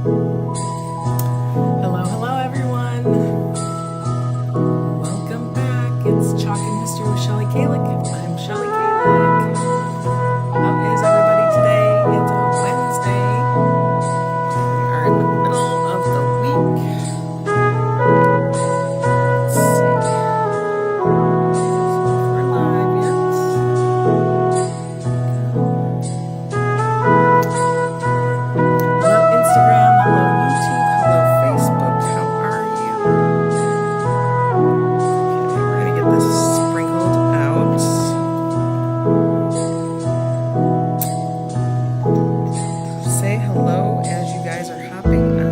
Hello, hello, everyone. Welcome back. It's Chalkin History with Shelly Kallach. I'm Shelly Kallach. How is everybody today? It's a Wednesday. We are in the middle of the week. Let's see. See if we're live yet. Hello, Instagram. Hello, YouTube. Hello, Facebook. How are you? Okay, we're going to get this sprinkled out. Say hello as you guys are hopping on.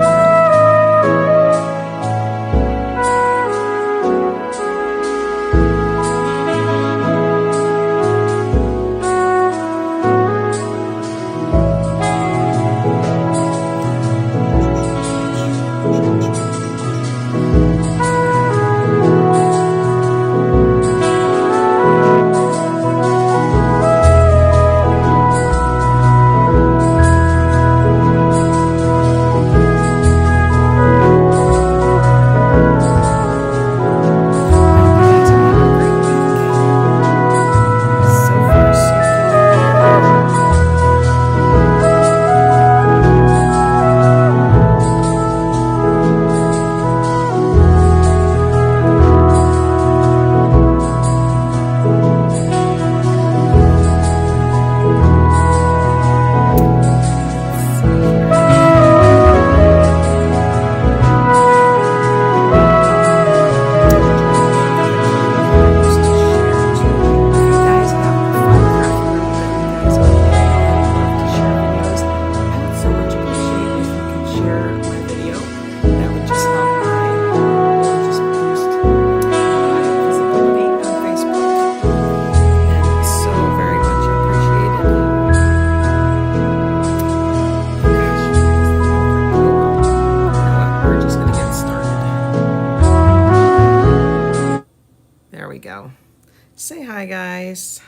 Go. Say hi, guys.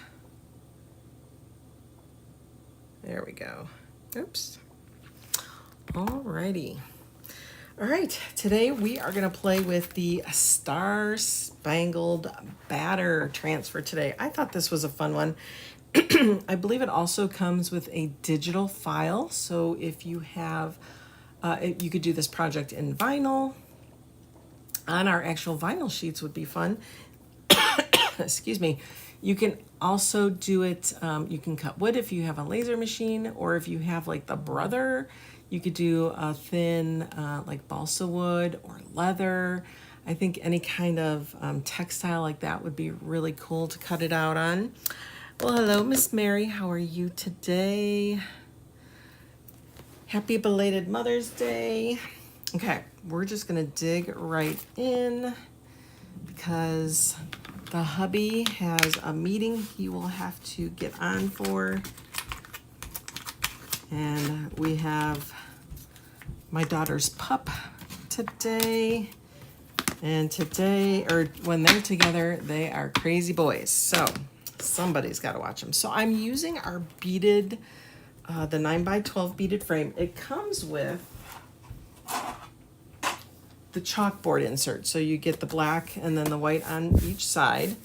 There we go. Oops. Alrighty. All right. Today we are going to play with the Star Spangled Banner transfer today. I thought this was a fun one. I believe it also comes with a digital file. So if you have, you could do this project in vinyl. On our actual vinyl sheets would be fun. Excuse me. You can also do it, you can cut wood if you have a laser machine, or if you have like the Brother, you could do a thin like balsa wood or leather. I think any kind of textile like that would be really cool to cut it out on. Well, hello, Miss Mary. How are you today? Happy belated Mother's Day. Okay, we're just gonna dig right in because the hubby has a meeting he will have to get on for. And we have my daughter's pup today. And today, or when they're together, they are crazy boys. So somebody's got to watch them. So I'm using our beaded, the 9x12 beaded frame. It comes with the chalkboard insert, so you get the black and then the white on each side,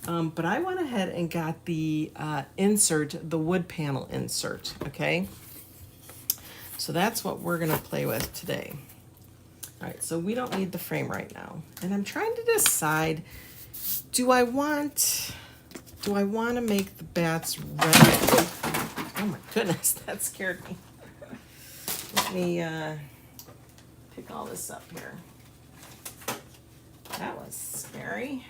but I went ahead and got the insert, the wood panel insert. Okay, so that's what we're gonna play with today. All right, so we don't need the frame right now, and I'm trying to decide, do I want to make the bats red? Oh my goodness, that scared me. Let me pick all this up here. That was scary.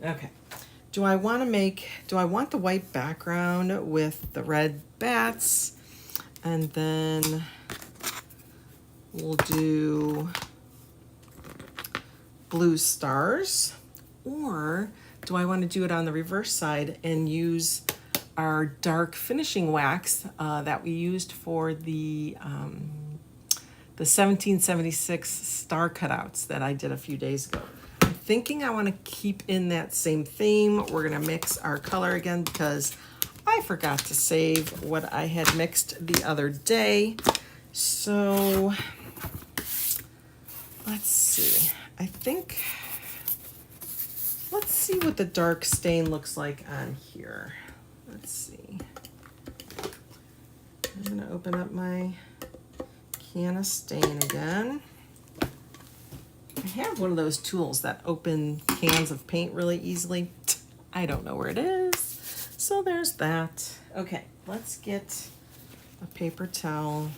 Okay. Do I want the white background with the red bats? And then we'll do blue stars. Or do I want to do it on the reverse side and use our dark finishing wax that we used for the 1776 star cutouts that I did a few days ago? I'm thinking I want to keep in that same theme. We're going to mix our color again because I forgot to save what I had mixed the other day. So let's see. I think, let's see what the dark stain looks like on here. Let's see. I'm going to open up my can of stain again. I have one of those tools that open cans of paint really easily. I don't know where it is. So there's that. Okay, let's get a paper towel.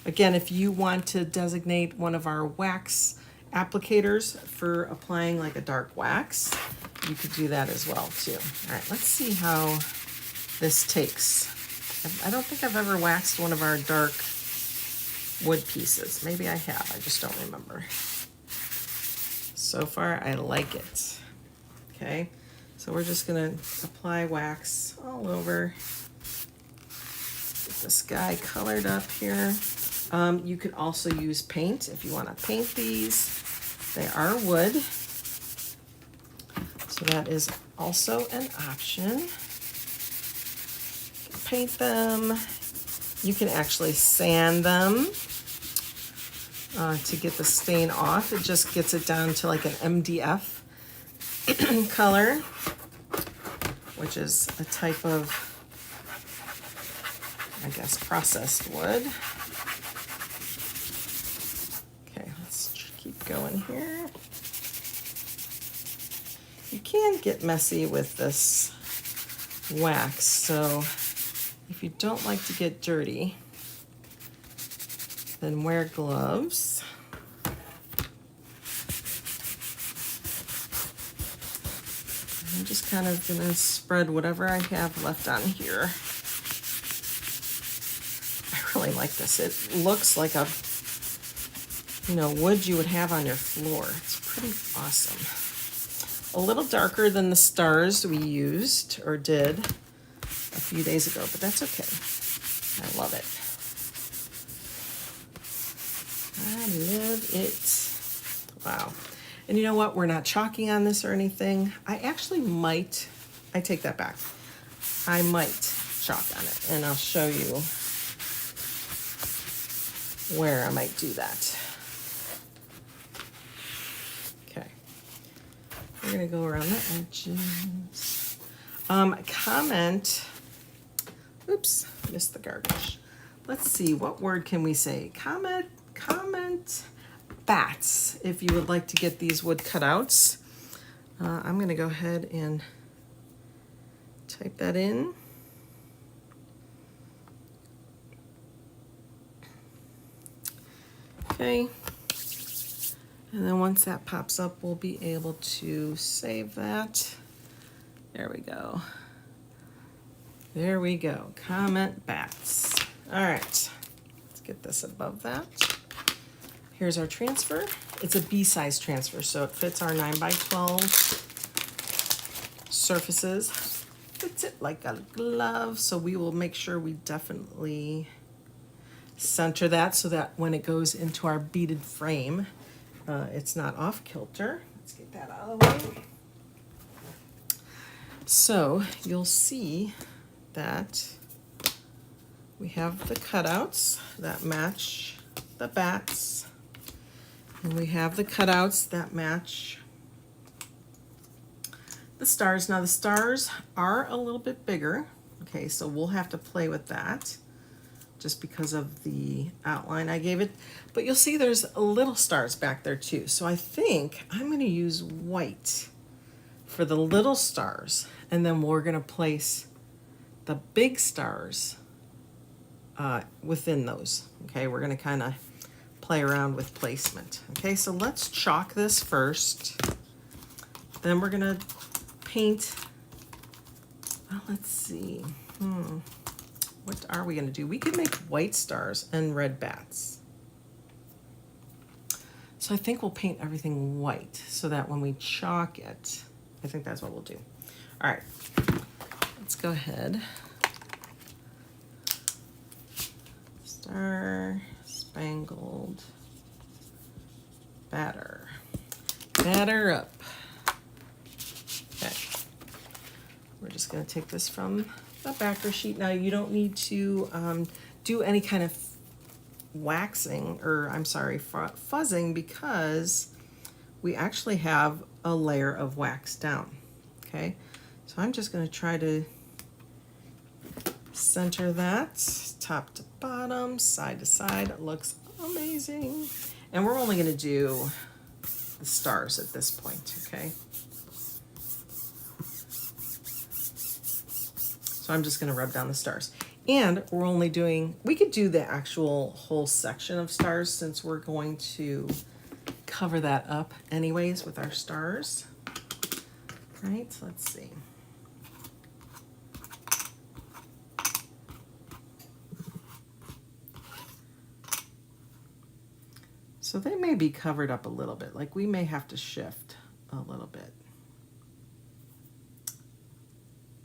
Again, if you want to designate one of our wax applicators for applying like a dark wax, you could do that as well too. All right, let's see how this takes. I don't think I've ever waxed one of our dark wood pieces. Maybe I have, I just don't remember. So far, I like it. Okay, so we're just gonna apply wax all over. Get this guy colored up here. You could also use paint if you want to paint these. They are wood, so that is also an option. You can paint them. You can actually sand them to get the stain off. It just gets it down to like an MDF color, which is a type of, I guess, processed wood. Okay, let's keep going here. You can get messy with this wax, so if you don't like to get dirty, then wear gloves. I'm just kind of gonna spread whatever I have left on here. I really like this. It looks like a, wood you would have on your floor. It's pretty awesome. A little darker than the stars we used or did a few days ago, but that's okay. I love it. I love it. Wow. And you know what? We're not chalking on this or anything. I take that back. I might chalk on it, and I'll show you where I might do that. Okay. We're gonna go around the edges. Comment. Oops, missed the garbage. Let's see, what word can we say? Comment bats if you would like to get these wood cutouts. I'm gonna go ahead and type that in. Okay, and then once that pops up, we'll be able to save that. There we go. There we go. Comment bats. All right, let's get this above that. Here's our transfer. It's a B-size transfer, so it fits our 9x12 surfaces. Fits it like a glove, so we will make sure we definitely center that so that when it goes into our beaded frame, it's not off kilter. Let's get that out of the way. So you'll see that we have the cutouts that match the bats, and we have the cutouts that match the stars. Now the stars are a little bit bigger, okay, so we'll have to play with that just because of the outline I gave it, but you'll see there's little stars back there too. So I think I'm going to use white for the little stars, and then we're going to place the big stars within those. Okay, we're going to kind of play around with placement. Okay, so let's chalk this first. Then we're going to paint. Well, let's see. What are we going to do? We could make white stars and red bats. So I think we'll paint everything white so that when we chalk it, I think that's what we'll do. All right, let's go ahead. Star Spangled Batter. Batter up. Okay. We're just going to take this from the backer sheet. Now you don't need to do any kind of waxing, or I'm sorry, fuzzing, because we actually have a layer of wax down. Okay, so I'm just going to try to center that top to bottom, side to side. It looks amazing. And we're only going to do the stars at this point, okay? So I'm just going to rub down the stars. And we're only doing, we could do the actual whole section of stars since we're going to cover that up anyways with our stars. Right, let's see. So they may be covered up a little bit, like we may have to shift a little bit.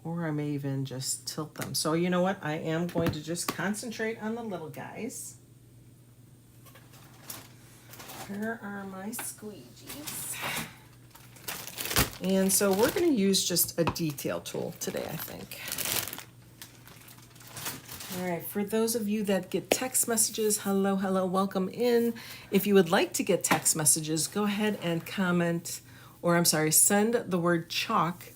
Or I may even just tilt them. So you know what? I am going to just concentrate on the little guys. Here are my squeegees. And so we're going to use just a detail tool today, I think. All right, for those of you that get text messages, hello, hello, welcome in. If you would like to get text messages, go ahead and comment, or I'm sorry, send the word chalk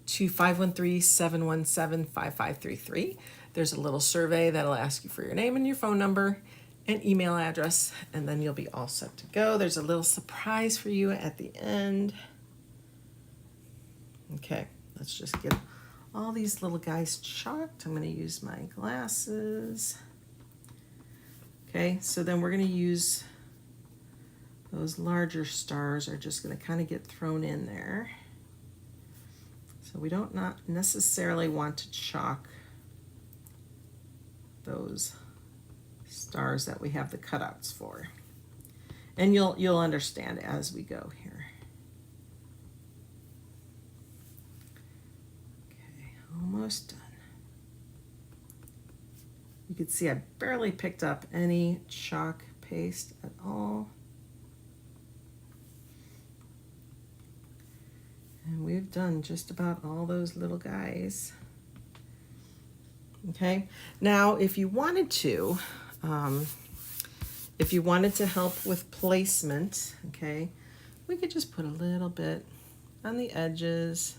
to 513-717-5533. There's a little survey that'll ask you for your name and your phone number and email address, and then you'll be all set to go. There's a little surprise for you at the end. Okay, let's just get all these little guys chalked. I'm going to use my glasses. Okay, so then we're going to use those larger stars are just going to kind of get thrown in there. So we don't not necessarily want to chalk those stars that we have the cutouts for. And you'll understand as we go here. Almost done. You can see I barely picked up any chalk paste at all. And we've done just about all those little guys. Okay, now if you wanted to help with placement, okay, we could just put a little bit on the edges,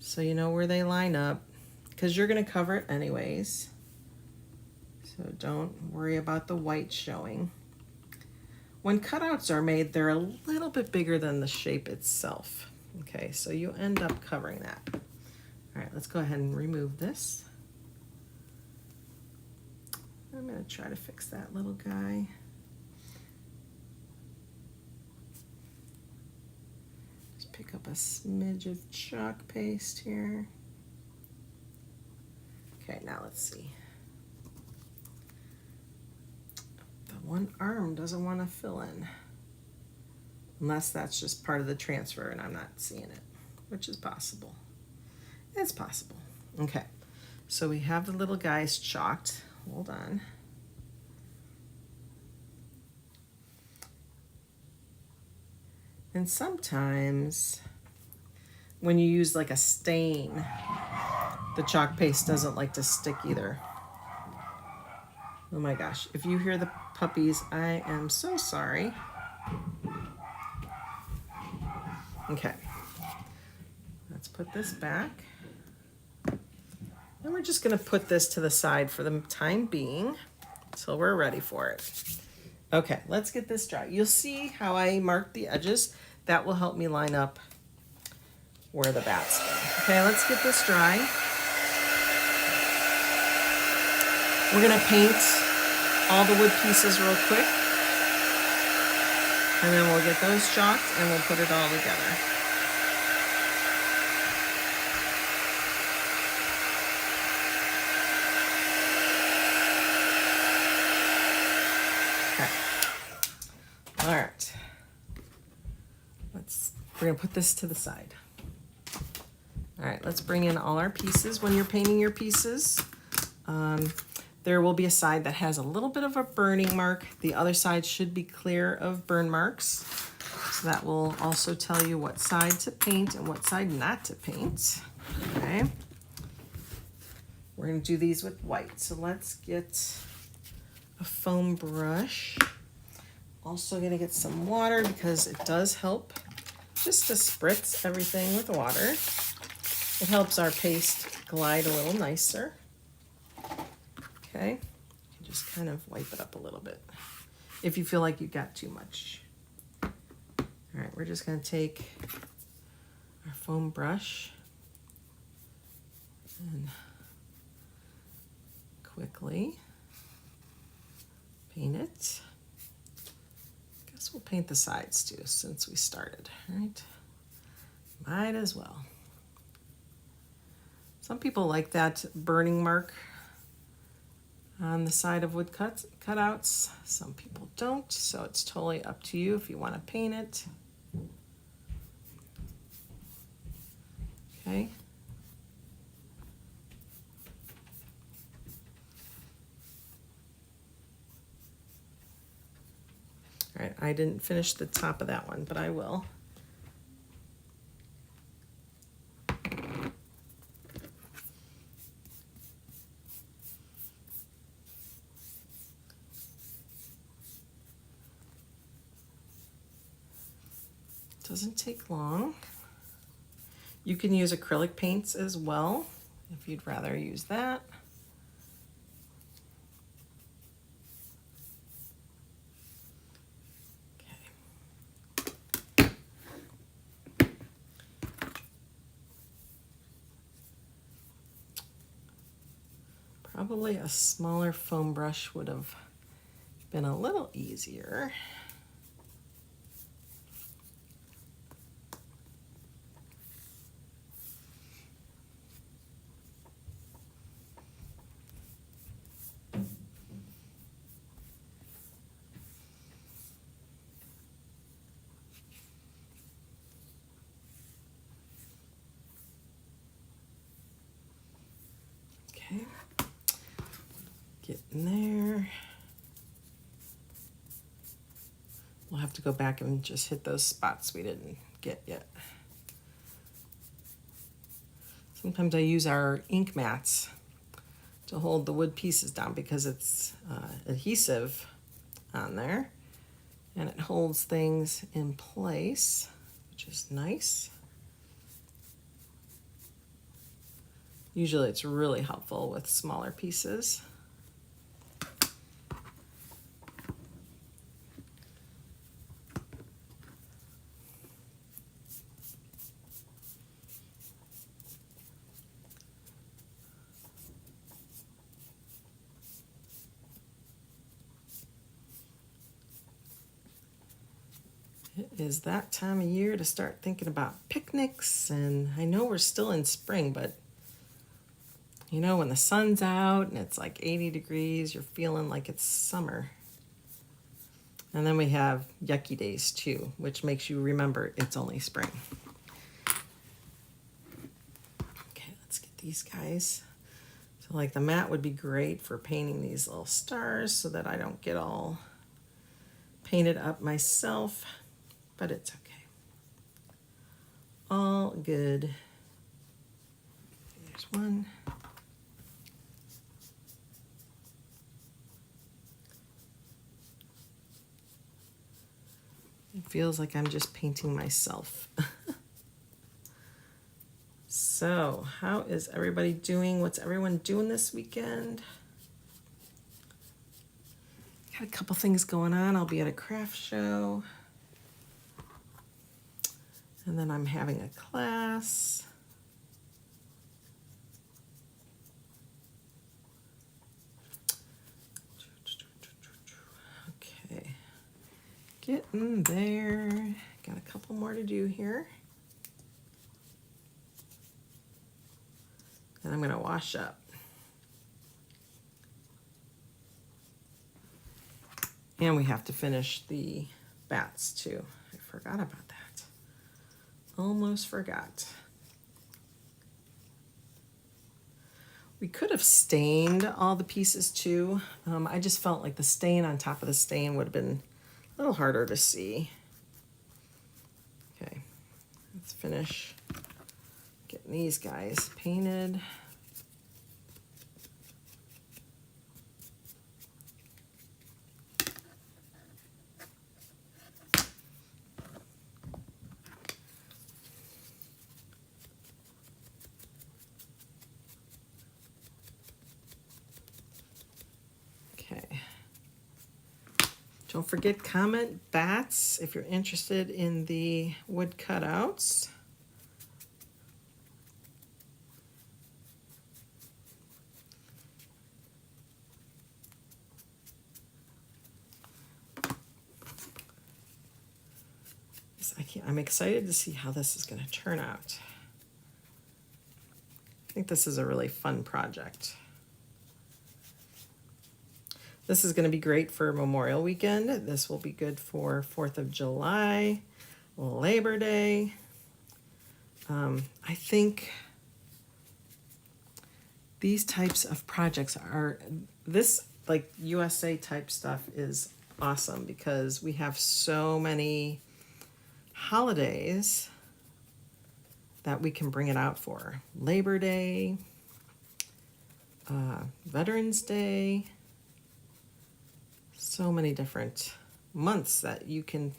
so you know where they line up, because you're going to cover it anyways. So don't worry about the white showing. When cutouts are made, they're a little bit bigger than the shape itself. Okay, so you end up covering that. All right, let's go ahead and remove this. I'm going to try to fix that little guy. Pick up a smidge of chalk paste here. Okay, now let's see. The one arm doesn't want to fill in. Unless that's just part of the transfer and I'm not seeing it, which is possible. It's possible. Okay, so we have the little guys chalked. Hold on. And sometimes when you use like a stain, the chalk paste doesn't like to stick either. Oh my gosh, if you hear the puppies, I am so sorry. Okay, let's put this back. And we're just gonna put this to the side for the time being until we're ready for it. Okay, let's get this dry. You'll see how I marked the edges. That will help me line up where the bats go. Okay, let's get this dry. We're gonna paint all the wood pieces real quick. And then we'll get those chalked and we'll put it all together. All right, we're gonna put this to the side. All right, let's bring in all our pieces. When you're painting your pieces, there will be a side that has a little bit of a burning mark. The other side should be clear of burn marks. So that will also tell you what side to paint and what side not to paint. Okay. Okay. We're going to do these with white. So let's get a foam brush. Also going to get some water because it does help just to spritz everything with water. It helps our paste glide a little nicer. Okay. You can just kind of wipe it up a little bit if you feel like you got too much. All right, we're just going to take our foam brush and quickly paint it. I guess we'll paint the sides too since we started, right? Might as well. Some people like that burning mark on the side of wood cutouts. Some people don't, so it's totally up to you if you want to paint it. Okay. All right, I didn't finish the top of that one, but I will. Doesn't take long. You can use acrylic paints as well if you'd rather use that. Okay. Probably a smaller foam brush would have been a little easier. Okay, get in there. We'll have to go back and just hit those spots we didn't get yet. Sometimes I use our ink mats to hold the wood pieces down because it's adhesive on there and it holds things in place, which is nice. Usually it's really helpful with smaller pieces. It is that time of year to start thinking about picnics, and I know we're still in spring, but you know, when the sun's out and it's like 80 degrees, you're feeling like it's summer. And then we have yucky days too, which makes you remember it's only spring. Okay, let's get these guys. So like the mat would be great for painting these little stars so that I don't get all painted up myself, but it's okay. All good. There's one. It feels like I'm just painting myself. So, how is everybody doing? What's everyone doing this weekend? Got a couple things going on. I'll be at a craft show. And then I'm having a class. Okay. Getting there. Got a couple more to do here. And I'm going to wash up. And we have to finish the bats too. I forgot about that. Almost forgot. We could have stained all the pieces too. I just felt like the stain on top of the stain would have been a little harder to see. Okay, let's finish Getting these guys painted. Don't forget, comment bats if you're interested in the wood cutouts. I'm excited to see how this is going to turn out. I think this is a really fun project. This is going to be great for Memorial Weekend. This will be good for 4th of July, Labor Day. I think these types of projects are, this like USA type stuff is awesome because we have so many holidays that we can bring it out for. Labor Day, Veterans Day, so many different months that you can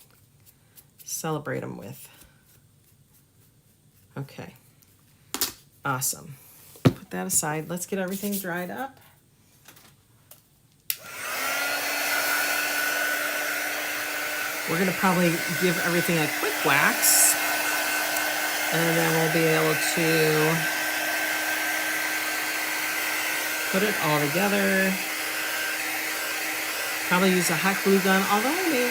celebrate them with. Okay, awesome. Put that aside. Let's get everything dried up. We're gonna probably give everything a quick wax, and then we'll be able to put it all together. Probably use a hot glue gun, although I may,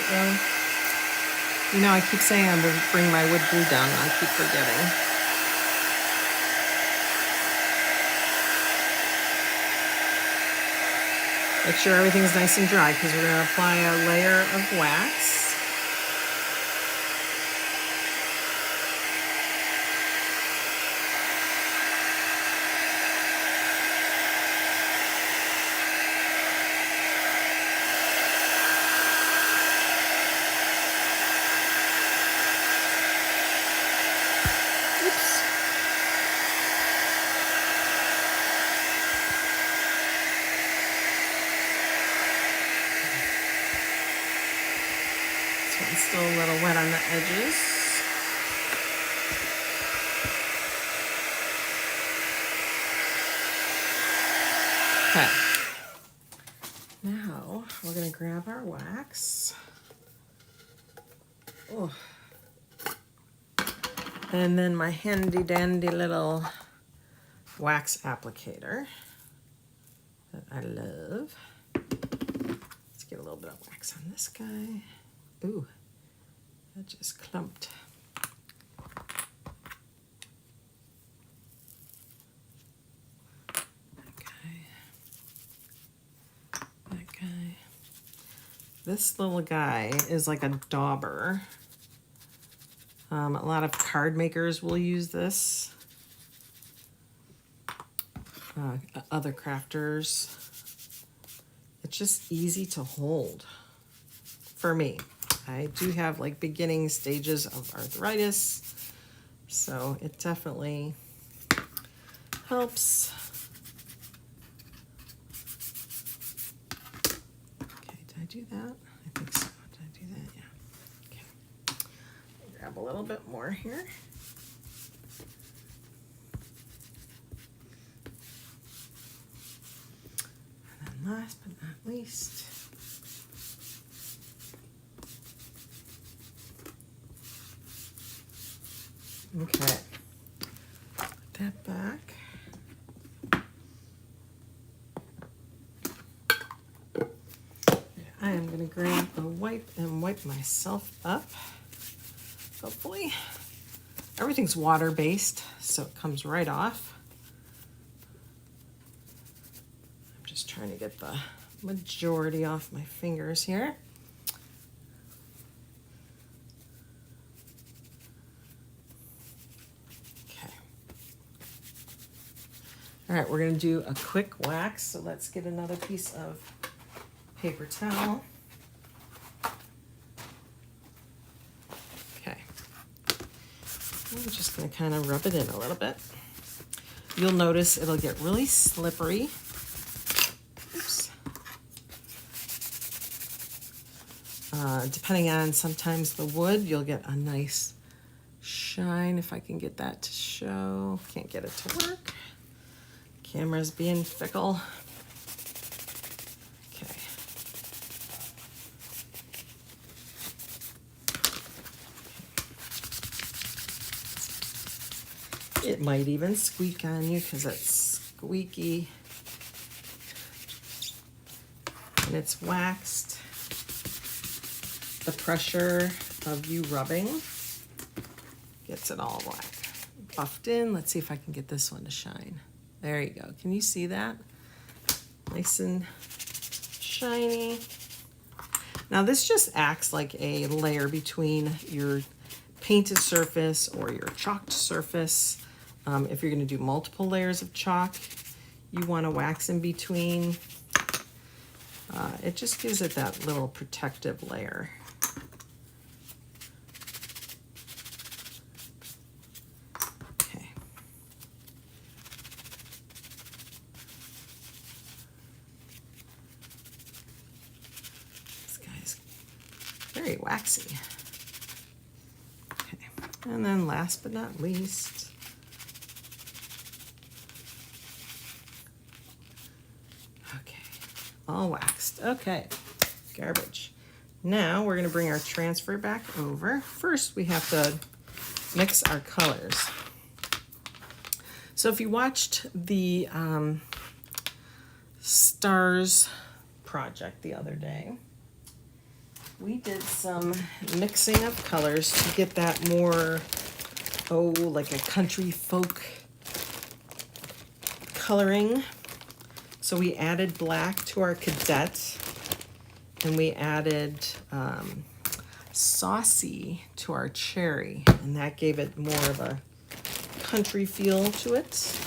you know, I keep saying I'm gonna bring my wood glue down, and I keep forgetting. Make sure everything's nice and dry because we're gonna apply a layer of wax. It's still a little wet on the edges. Okay. Now we're going to grab our wax. Oh. And then my handy dandy little wax applicator that I love. Let's get a little bit of wax on this guy. Ooh. That just clumped. Okay. That guy. This little guy is like a dauber. A lot of card makers will use this. Other crafters. It's just easy to hold for me. I do have like beginning stages of arthritis, so it definitely helps. Okay, did I do that? I think so. Did I do that? Yeah. Okay. Grab a little bit more here. And then last but not least, okay, put that back. I am going to grab a wipe and wipe myself up. Hopefully. Everything's water-based, so it comes right off. I'm just trying to get the majority off my fingers here. All right, we're gonna do a quick wax, so let's get another piece of paper towel. Okay. I'm just going to kind of rub it in a little bit. You'll notice it'll get really slippery. Oops. Depending on sometimes the wood, you'll get a nice shine. If I can get that to show. Can't get it to work. Camera's being fickle. Okay. It might even squeak on you because it's squeaky. And it's waxed. The pressure of you rubbing gets it all buffed in. Let's see if I can get this one to shine. There you go. Can you see that? Nice and shiny. Now this just acts like a layer between your painted surface or your chalked surface. If you're going to do multiple layers of chalk, you want to wax in between. It just gives it that little protective layer. Very waxy. Okay, and then last but not least, okay, all waxed. Okay, garbage. Now we're going to bring our transfer back over. First, we have to mix our colors. So if you watched the stars project the other day, we did some mixing of colors to get that more, like a country folk coloring. So we added black to our cadet, and we added saucy to our cherry, and that gave it more of a country feel to it.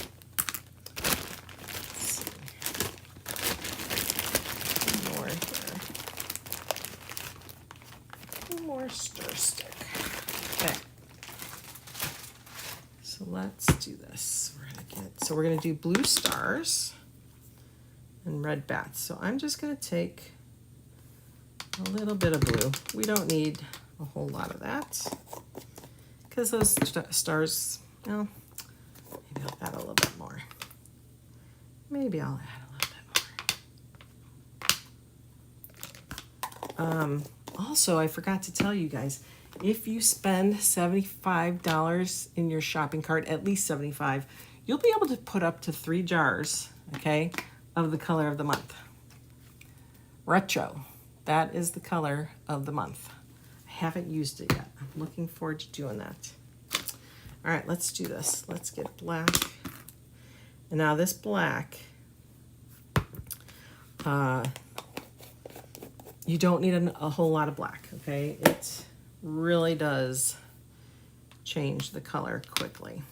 Stir stick. Okay. So let's do this. We're gonna do blue stars and red bats. So I'm just gonna take a little bit of blue. We don't need a whole lot of that because those stars, well, maybe I'll add a little bit more. Maybe I'll add a little bit more. Also, I forgot to tell you guys, if you spend $75 in your shopping cart, at least $75, you'll be able to put up to 3 jars, okay, of the color of the month. Retro. That is the color of the month. I haven't used it yet. I'm looking forward to doing that. All right, let's do this. Let's get black. And now this black, you don't need a whole lot of black, okay? It really does change the color quickly.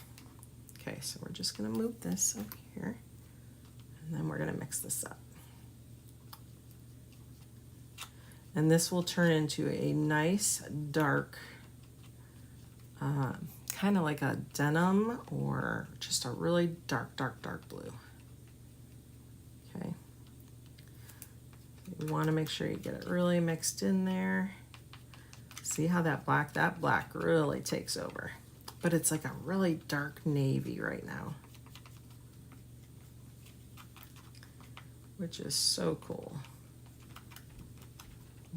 Okay, so we're just gonna move this up here, and then we're gonna mix this up. And this will turn into a nice dark, kind of like a denim or just a really dark, dark, dark blue. Okay. You want to make sure you get it really mixed in there. See how that black really takes over. But it's like a really dark navy right now, which is so cool.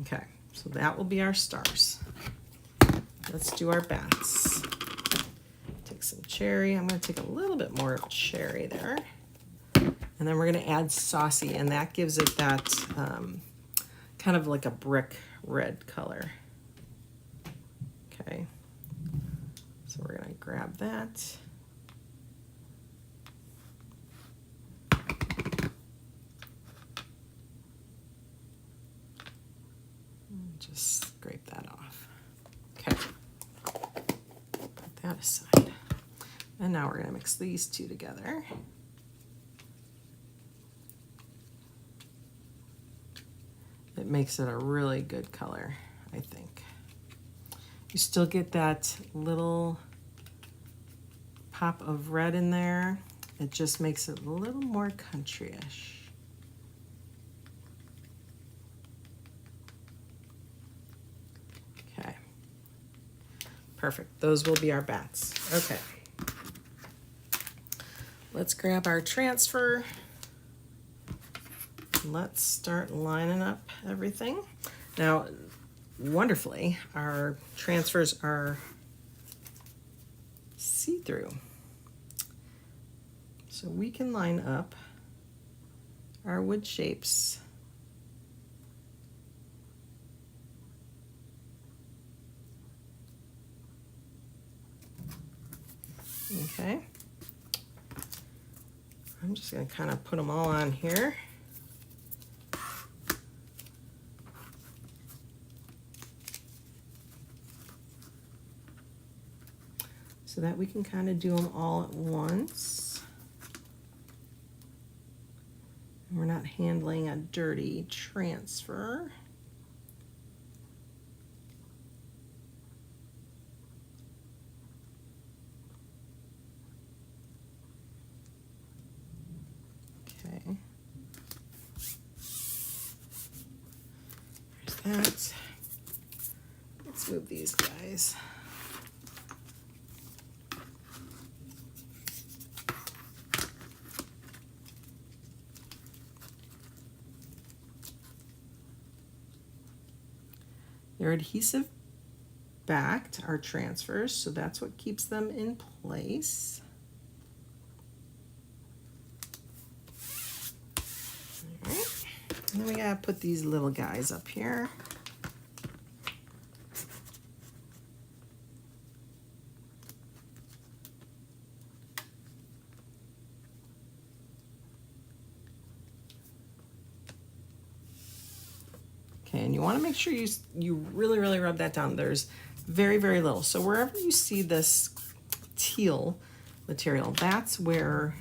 Okay, so that will be our stars. Let's do our bats. Take some cherry. I'm going to take a little bit more of cherry there. And then we're going to add saucy, and that gives it that kind of like a brick red color. Okay, so we're going to grab that. And just scrape that off. Okay, put that aside. And now we're going to mix these two together. It makes it a really good color, I think. You still get that little pop of red in there. It just makes it a little more country-ish. Okay. Perfect. Those will be our bats. Okay. Let's grab our transfer. Let's start lining up everything. Now, wonderfully, our transfers are see-through. So we can line up our wood shapes. Okay. I'm just going to kind of put them all on here. So that we can kind of do them all at once. We're not handling a dirty transfer. Okay. There's that. Let's move these guys. They're adhesive backed, our transfers, so that's what keeps them in place. All right. And then we gotta put these little guys up here. Okay, and you want to make sure you really rub that down. There's very little. So wherever you see this teal material, that's where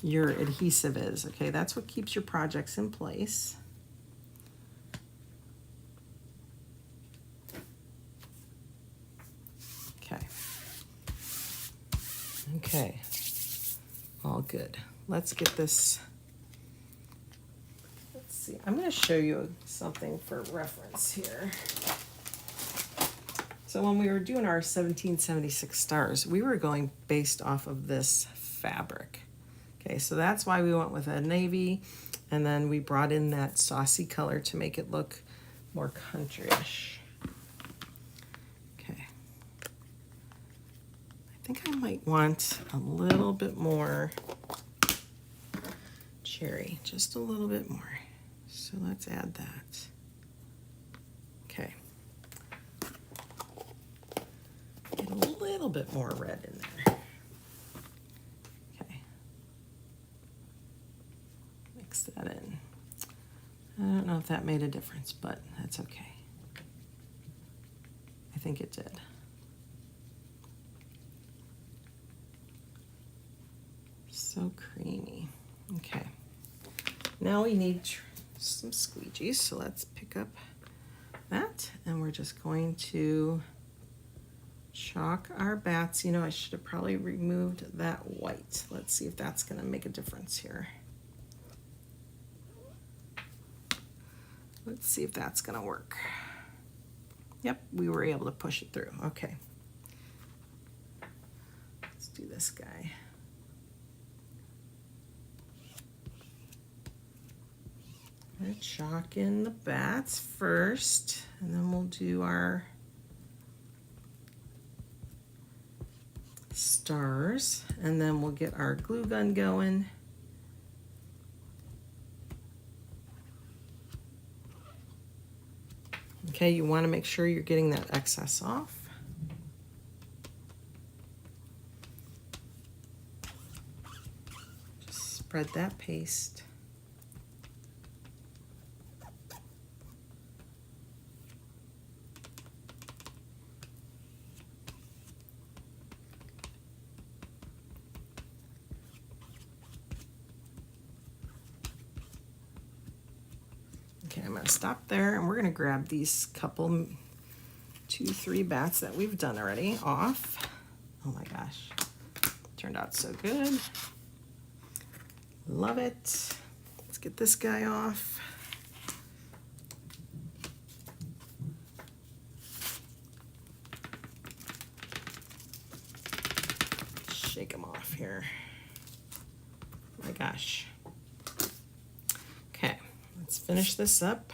your adhesive is. Okay, that's what keeps your projects in place. Okay. Okay. All good. Let's get this. See, I'm going to show you something for reference here. So when we were doing our 1776 stars, we were going based off of this fabric. Okay, so that's why we went with a navy, and then we brought in that saucy color to make it look more country-ish. Okay. I think I might want a little bit more cherry, just a little bit more. So let's add that. Okay. Get a little bit more red in there. Okay. Mix that in. I don't know if that made a difference, but that's okay. I think it did. So creamy. Okay. Now we need some squeegees, so let's pick up that, and we're just going to chalk our bats. You know, I should have probably removed that white. Let's see if that's going to make a difference here. Let's see if that's going to work. Yep, we were able to push it through. Okay. Let's do this guy. I'm going to chalk in the bats first, and then we'll do our stars, and then we'll get our glue gun going. Okay, you want to make sure you're getting that excess off. Just spread that paste. Okay, I'm going to stop there, and we're going to grab these couple, 2, 3 bats that we've done already off. Oh my gosh, turned out so good. Love it. Let's get this guy off. Shake them off here. Oh my gosh. Okay, let's finish this up.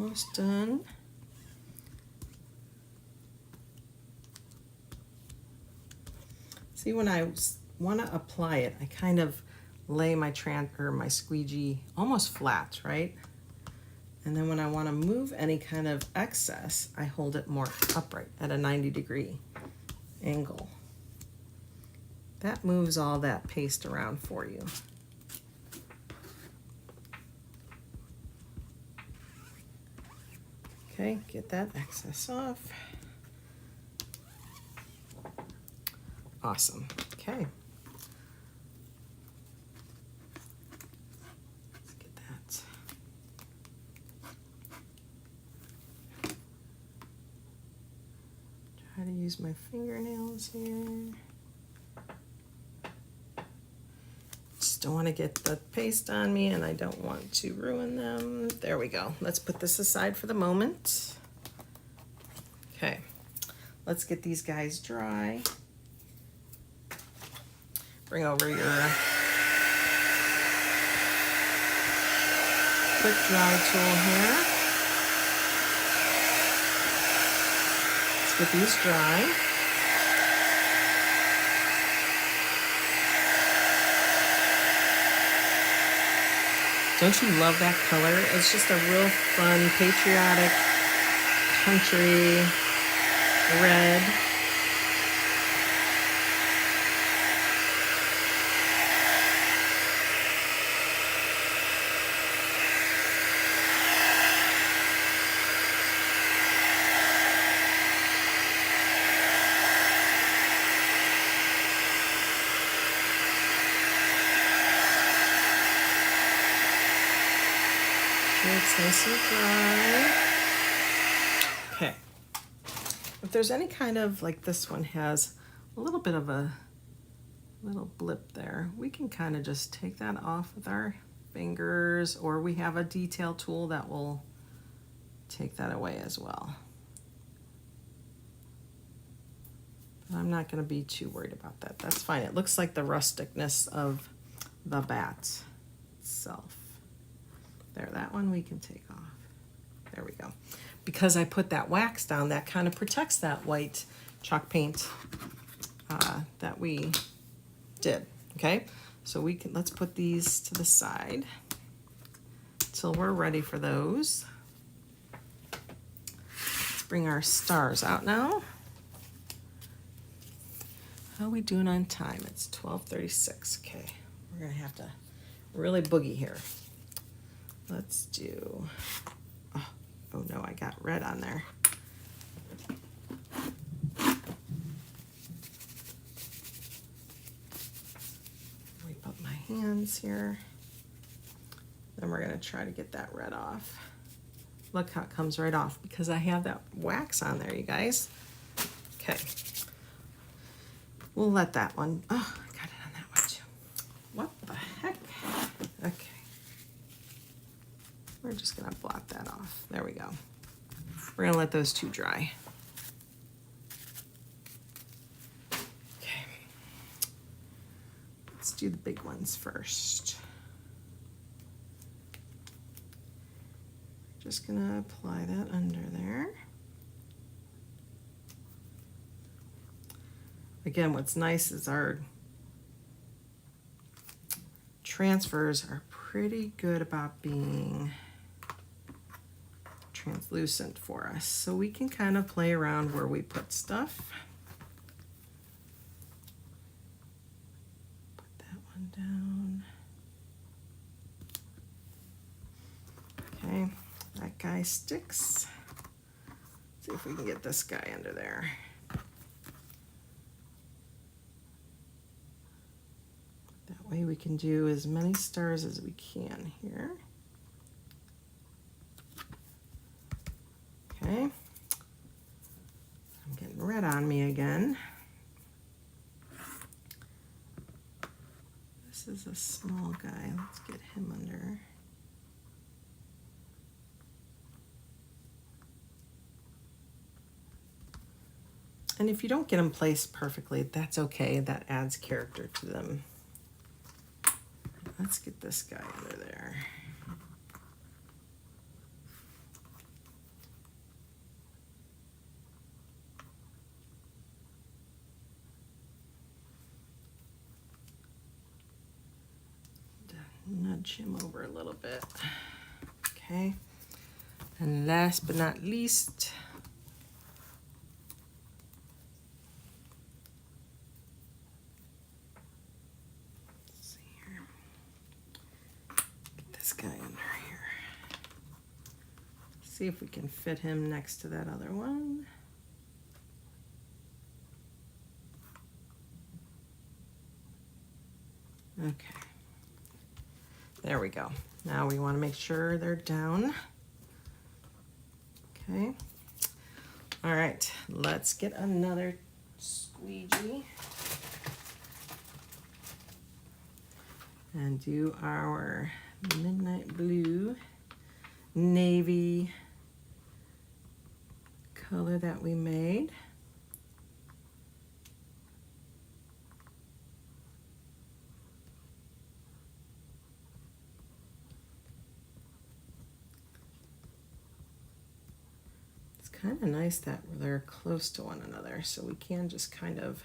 Almost done. See, when I want to apply it, I kind of lay my my squeegee almost flat, right? And then when I want to move any kind of excess, I hold it more upright at a 90-degree angle. That moves all that paste around for you. Okay, get that excess off. Awesome. Okay. Let's get that. Try to use my fingernails here. Just don't want to get the paste on me, and I don't want to ruin them. There we go. Let's put this aside for the moment. Okay, let's get these guys dry. Bring over your quick dry tool here. Let's get these dry. Don't you love that color? It's just a real fun, patriotic, country red. It's nice and dry. Okay. If there's any kind of, like this one has a little bit of a little blip there, we can kind of just take that off with our fingers, or we have a detail tool that will take that away as well. But I'm not going to be too worried about that. That's fine. It looks like the rusticness of the bat itself. There, that one we can take off. There we go. Because I put that wax down, that kind of protects that white chalk paint that we did. Okay, so we can, let's put these to the side till we're ready for those. Let's bring our stars out now. How are we doing on time? It's 12:36. Okay, we're gonna have to really boogie here. Let's do, oh no, I got red on there. Wipe up my hands here. Then we're gonna try to get that red off. Look how it comes right off because I have that wax on there, you guys. Okay, we'll let that one, oh, I got it on that one too. What the heck? Okay. We're just gonna blot that off. There we go. We're gonna let those two dry. Okay. Let's do the big ones first. Just gonna apply that under there. Again, what's nice is our transfers are pretty good about being translucent for us, so we can kind of play around where we put stuff. Put that one down. Okay, that guy sticks. See if we can get this guy under there. That way we can do as many stars as we can here. Okay. I'm getting red on me again. This is a small guy. Let's get him under. And if you don't get them placed perfectly, that's okay. That adds character to them. Let's get this guy under there. Nudge him over a little bit. Okay. And last but not least, let's see here. Get this guy under here. See if we can fit him next to that other one. Okay. There we go. Now we want to make sure they're down. Okay. All right, let's get another squeegee and do our midnight blue navy color that we made. Kind of nice that they're close to one another, so we can just kind of,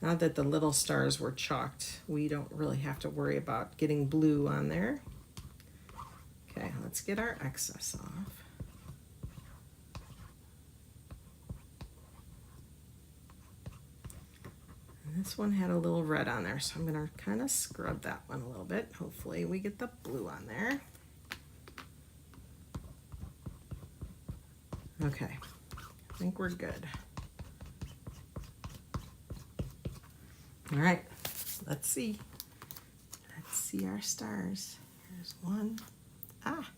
now that the little stars were chalked, we don't really have to worry about getting blue on there. Okay, let's get our excess off. And this one had a little red on there, so I'm going to kind of scrub that one a little bit. Hopefully we get the blue on there. Okay, I think we're good. All right, let's see. Let's see our stars. Here's one. Ah,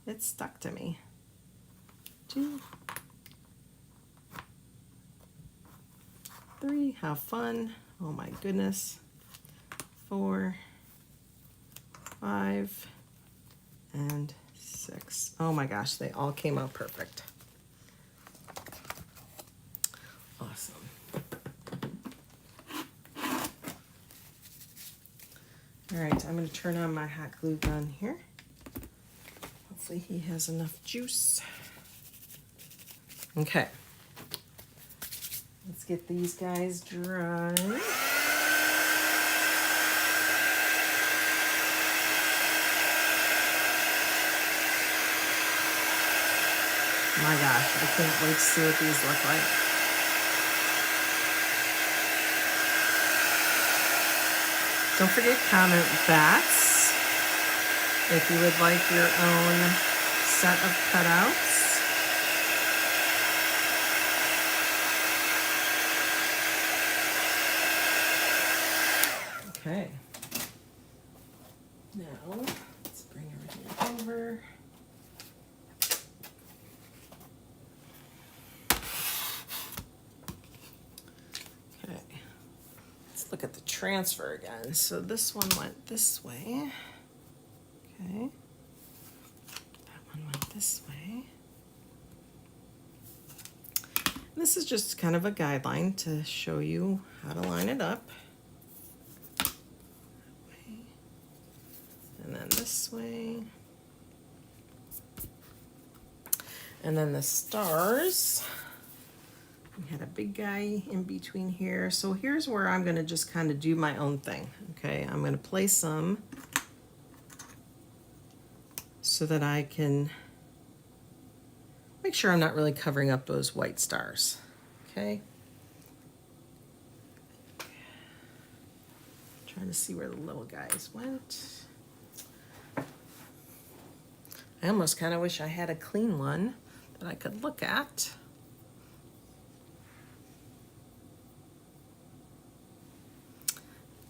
it stuck to me. 2, 3, how fun. Oh my goodness. 4, 5, and 6. Oh my gosh, they all came out perfect. Awesome. All right, I'm going to turn on my hot glue gun here. Hopefully he has enough juice. Okay. Let's get these guys dry. My gosh, I can't wait to see what these look like. Don't forget, comment bats if you would like your own set of cutouts. Okay. Now, let's bring everything over. Okay. Let's look at the transfer again. So this one went this way. Okay. That one went this way. This is just kind of a guideline to show you how to line it up. And then this way. And then the stars. We had a big guy in between here. So here's where I'm going to just kind of do my own thing. Okay, I'm going to place some so that I can make sure I'm not really covering up those white stars. Okay. Trying to see where the little guys went. I almost kind of wish I had a clean one that I could look at.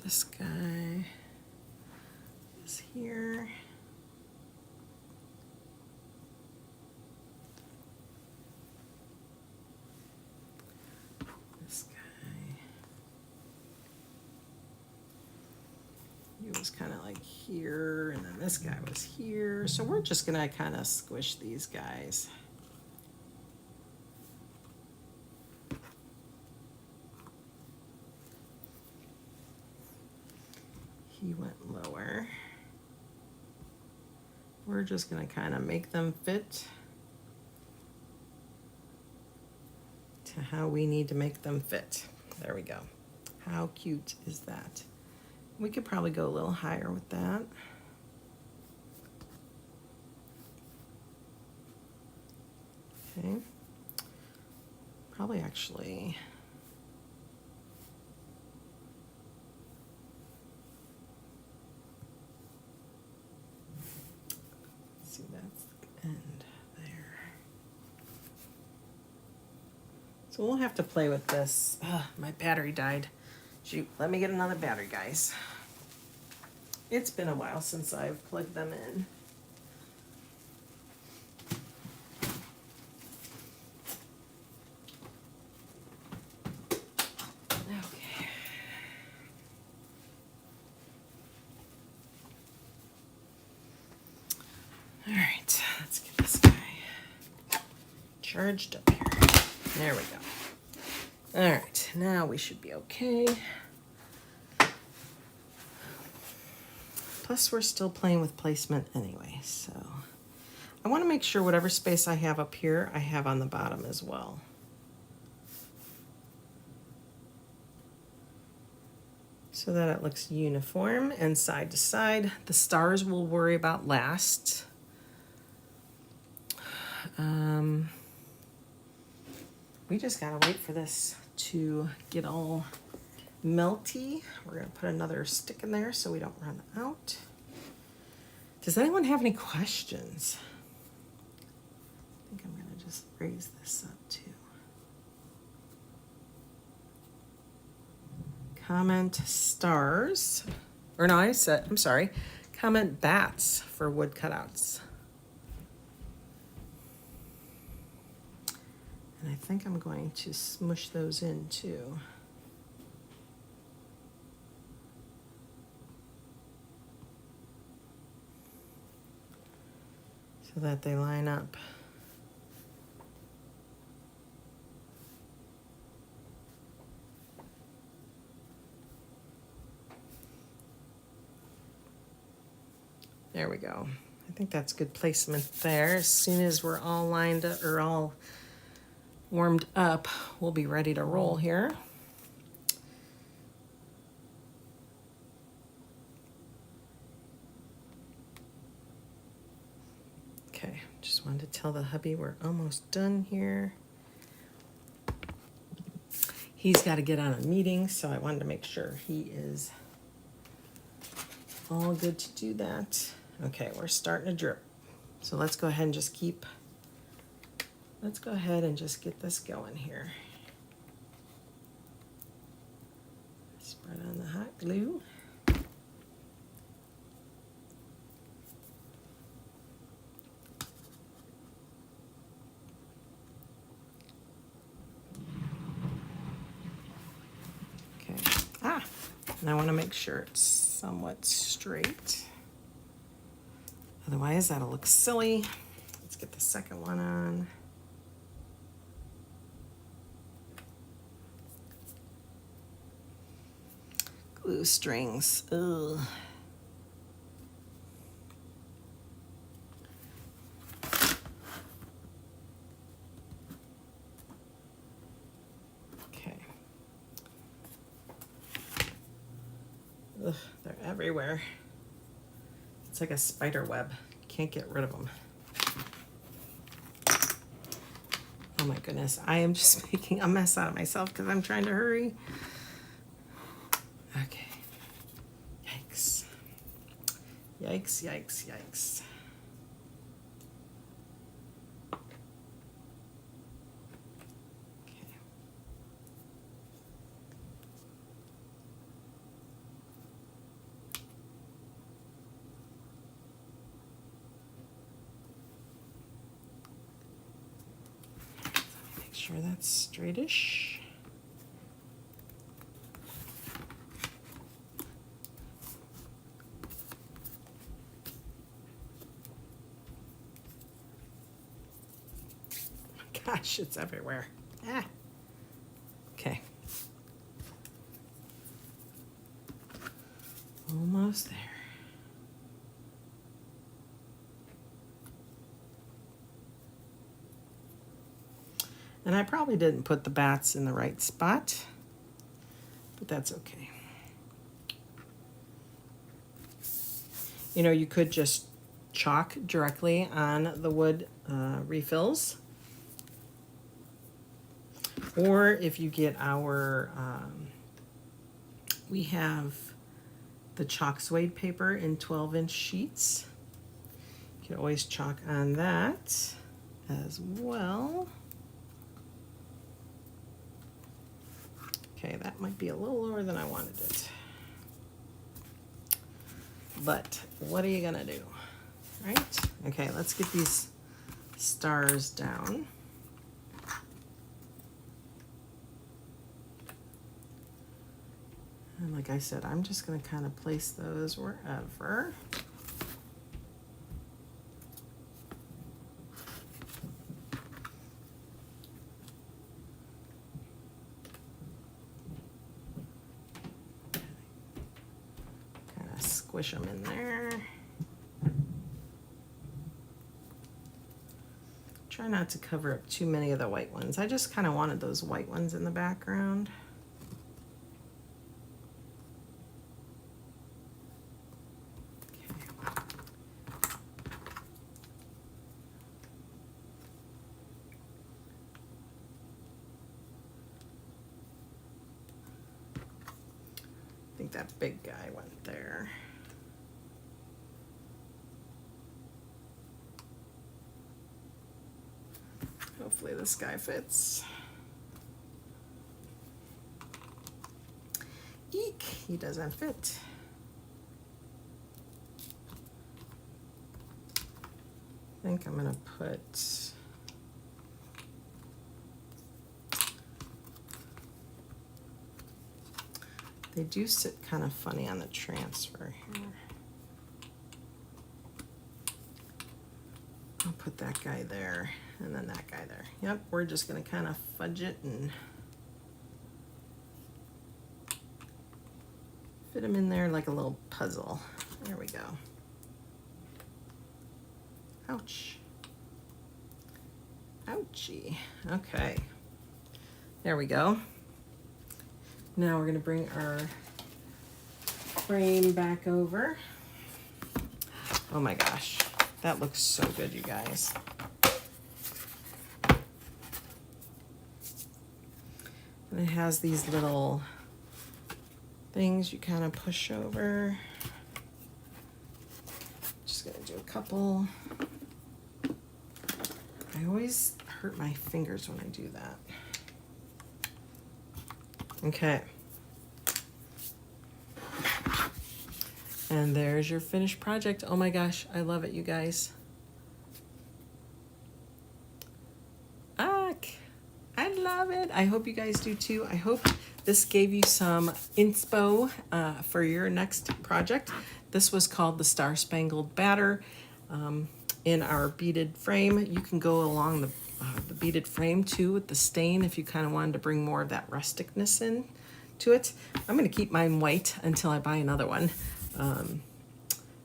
This guy is here. This guy, he was kind of like here, and then this guy was here. So we're just gonna kind of squish these guys. He went lower. We're just gonna kind of make them fit to how we need to make them fit. There we go. How cute is that? We could probably go a little higher with that. Okay. Probably actually. See, that's the end there. So we'll have to play with this. My battery died. Shoot, let me get another battery, guys. It's been a while since I've plugged them in. Okay. All right, let's get this guy charged up here. There we go. All right, now we should be okay. Plus, we're still playing with placement anyway, so I want to make sure whatever space I have up here, I have on the bottom as well. So that it looks uniform and side to side. The stars we'll worry about last. We just gotta wait for this to get all melty. We're gonna put another stick in there so we don't run out. Does anyone have any questions? I think I'm gonna just raise this up too. Comment stars, or no, I'm sorry, comment bats for wood cutouts. And I think I'm going to smush those in too. So that they line up. There we go. I think that's good placement there. As soon as we're all lined up or all warmed up, we'll be ready to roll here. Okay, just wanted to tell the hubby we're almost done here. He's got to get on a meeting, so I wanted to make sure he is all good to do that. Okay, we're starting to drip. So let's go ahead and just let's go ahead and just get this going here. Spread on the hot glue. Okay. And I want to make sure it's somewhat straight. Otherwise, that'll look silly. Let's get the second one on. Glue strings. Ugh. Okay. Ugh, they're everywhere. It's like a spider web. Can't get rid of them. Oh my goodness. I am just making a mess out of myself because I'm trying to hurry. Okay. Yikes. Yikes, yikes, yikes. sure that's straightish. Gosh, it's everywhere. Ah. Okay. Almost there. And I probably didn't put the bats in the right spot, but that's okay. You know, you could just chalk directly on the wood refills. Or if you get our, we have the chalk suede paper in 12-inch sheets. You can always chalk on that as well. Okay, that might be a little lower than I wanted it. But what are you gonna do, right? Okay, let's get these stars down. And like I said, I'm just gonna kind of place those wherever. Squish them in there. Try not to cover up too many of the white ones. I just kind of wanted those white ones in the background. Okay. I think that big guy went there. Hopefully this guy fits. Eek, he doesn't fit. I think I'm gonna put they do sit kind of funny on the transfer here. I'll put that guy there and then that guy there. Yep, we're just gonna kind of fudge it and fit them in there like a little puzzle. There we go. Ouch. Ouchie. Okay. There we go. Now we're gonna bring our frame back over. Oh my gosh, that looks so good, you guys. And it has these little things you kind of push over. Just gonna do a couple. I always hurt my fingers when I do that. Okay. And there's your finished project. Oh my gosh, I love it, you guys. I love it. I hope you guys do too. I hope this gave you some inspo for your next project. This was called the Star Spangled Batter in our beaded frame. You can go along the beaded frame too with the stain if you kind of wanted to bring more of that rusticness in to it. I'm going to keep mine white until I buy another one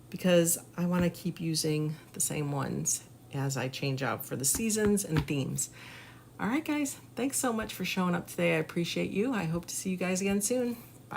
because I want to keep using the same ones as I change out for the seasons and themes. All right, guys, thanks so much for showing up today. I appreciate you. I hope to see you guys again soon.